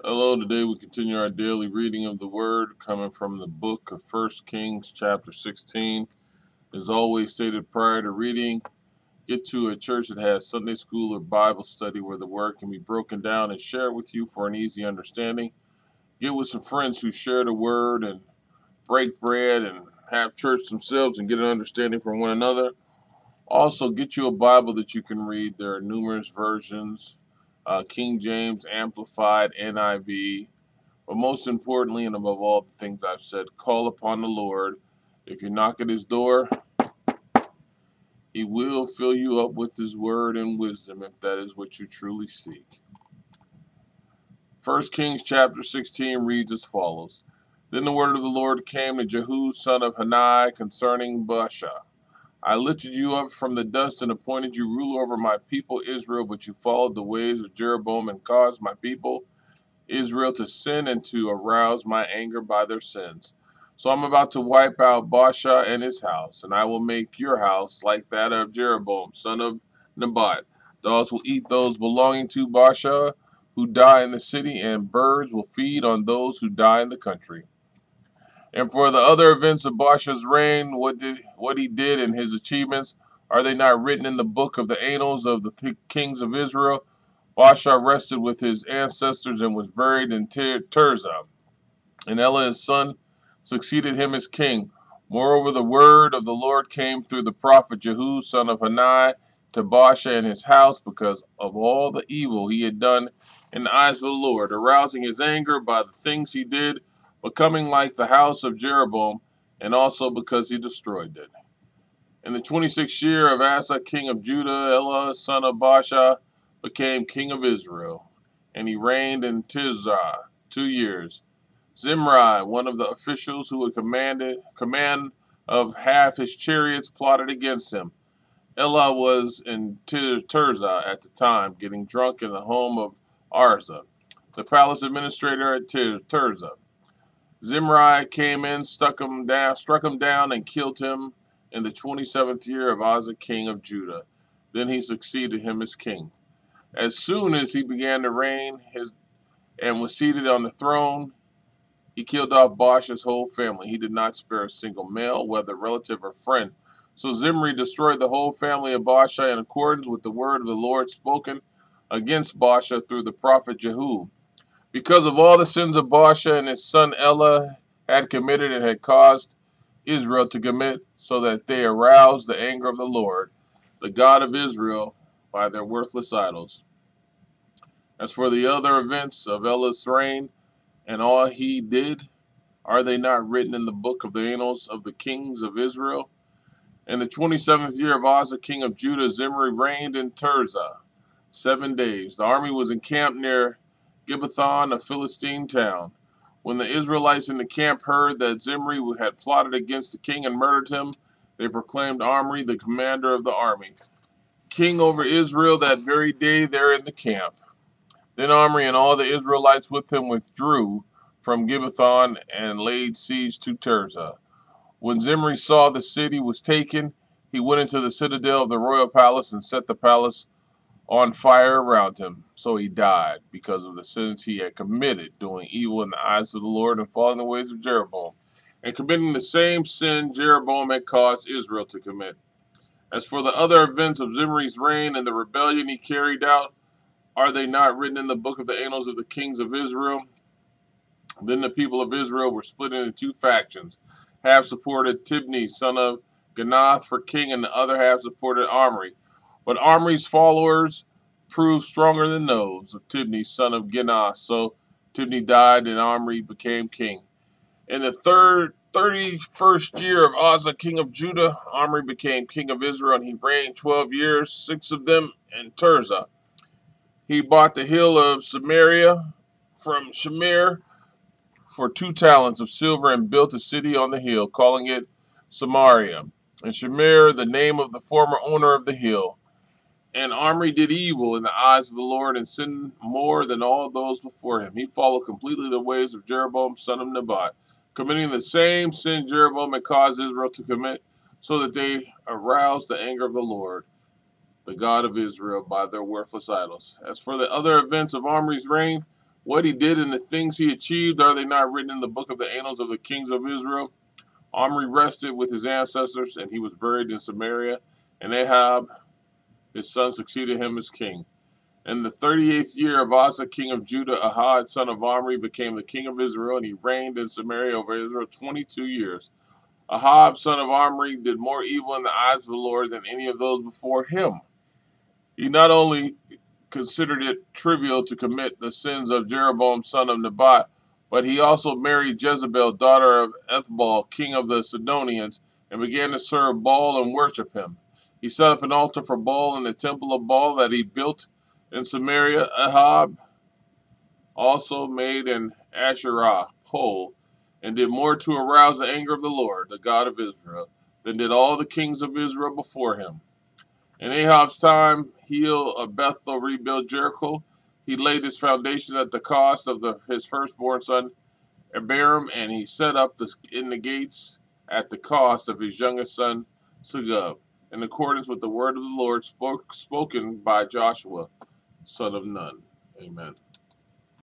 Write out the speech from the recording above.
Hello, today we continue our daily reading of the Word coming from the book of First Kings, chapter 16. As always stated prior to reading, get to a church that has Sunday school or Bible study where the Word can be broken down and shared with you for an easy understanding. Get with some friends who share the Word and break bread and have church themselves and get an understanding from one another. Also, get you a Bible that you can read. There are numerous versions, King James, Amplified, NIV. But most importantly, and above all the things I've said, call upon the Lord. If you knock at his door, he will fill you up with his word and wisdom if that is what you truly seek. First Kings chapter 16 reads as follows. Then the word of the Lord came to Jehu son of Hanani concerning Baasha. I lifted you up from the dust and appointed you ruler over my people Israel, but you followed the ways of Jeroboam and caused my people Israel to sin and to arouse my anger by their sins. So I'm about to wipe out Baasha and his house, and I will make your house like that of Jeroboam, son of Nebat. Dogs will eat those belonging to Baasha who die in the city, and birds will feed on those who die in the country. And for the other events of Baasha's reign, what he did and his achievements, are they not written in the book of the annals of the kings of Israel? Baasha rested with his ancestors and was buried in Tirzah. And Elah his son succeeded him as king. Moreover, the word of the Lord came through the prophet Jehu, son of Hanani, to Baasha and his house because of all the evil he had done in the eyes of the Lord, arousing his anger by the things he did, becoming like the house of Jeroboam, and also because he destroyed it. In the 26th year of Asa, king of Judah, Elah, son of Baasha, became king of Israel, and he reigned in Tirzah 2 years. Zimri, one of the officials who had command of half his chariots, plotted against him. Elah was in Tirzah at the time, getting drunk in the home of Arza, the palace administrator at Tirzah. Zimri came in, struck him down, and killed him in the 27th year of Asa, king of Judah. Then he succeeded him as king. As soon as he began to reign and was seated on the throne, he killed off Baasha's whole family. He did not spare a single male, whether relative or friend. So Zimri destroyed the whole family of Baasha in accordance with the word of the Lord spoken against Baasha through the prophet Jehu. Because of all the sins of Baasha and his son Elah had committed and had caused Israel to commit, so that they aroused the anger of the Lord, the God of Israel, by their worthless idols. As for the other events of Elah's reign and all he did, are they not written in the book of the annals of the kings of Israel? In the 27th year of Asa, king of Judah, Zimri reigned in Tirzah 7 days. The army was encamped near Gibbethon, a Philistine town. When the Israelites in the camp heard that Zimri had plotted against the king and murdered him, they proclaimed Omri the commander of the army king over Israel that very day there in the camp. Then Omri and all the Israelites with him withdrew from Gibbethon and laid siege to Tirzah. When Zimri saw the city was taken, he went into the citadel of the royal palace and set the palace on fire around him. So he died because of the sins he had committed, doing evil in the eyes of the Lord and following the ways of Jeroboam, and committing the same sin Jeroboam had caused Israel to commit. As for the other events of Zimri's reign and the rebellion he carried out, are they not written in the book of the annals of the kings of Israel? Then the people of Israel were split into two factions. Half supported Tibni, son of Ganath, for king, and the other half supported Omri. But Omri's followers proved stronger than those of Tibni, son of Ginath. So Tibni died, and Omri became king. In the 31st year of Asa, king of Judah, Omri became king of Israel, and he reigned 12 years, 6 of them in Tirzah. He bought the hill of Samaria from Shamir for 2 talents of silver and built a city on the hill, calling it Samaria. And Shamir, the name of the former owner of the hill. And Omri did evil in the eyes of the Lord and sinned more than all those before him. He followed completely the ways of Jeroboam, son of Nebat, committing the same sin Jeroboam had caused Israel to commit, so that they aroused the anger of the Lord, the God of Israel, by their worthless idols. As for the other events of Omri's reign, What he did and the things he achieved, are they not written in the book of the annals of the kings of Israel? Omri rested with his ancestors, and he was buried in Samaria, and Ahab, his son, succeeded him as king. In the 38th year of Asa, king of Judah, Ahad, son of Omri, became the king of Israel, and he reigned in Samaria over Israel 22 years. Ahab, son of Omri, did more evil in the eyes of the Lord than any of those before him. He not only considered it trivial to commit the sins of Jeroboam, son of Nebat, but he also married Jezebel, daughter of Ethbaal, king of the Sidonians, and began to serve Baal and worship him. He set up an altar for Baal in the temple of Baal that he built in Samaria. Ahab also made an Asherah pole and did more to arouse the anger of the Lord, the God of Israel, than did all the kings of Israel before him. In Ahab's time, Hiel of Bethel rebuilt Jericho. He laid its foundation at the cost of his firstborn son, Abiram, and he set up in the gates at the cost of his youngest son, Segub, in accordance with the word of the Lord spoken by Joshua, son of Nun. Amen.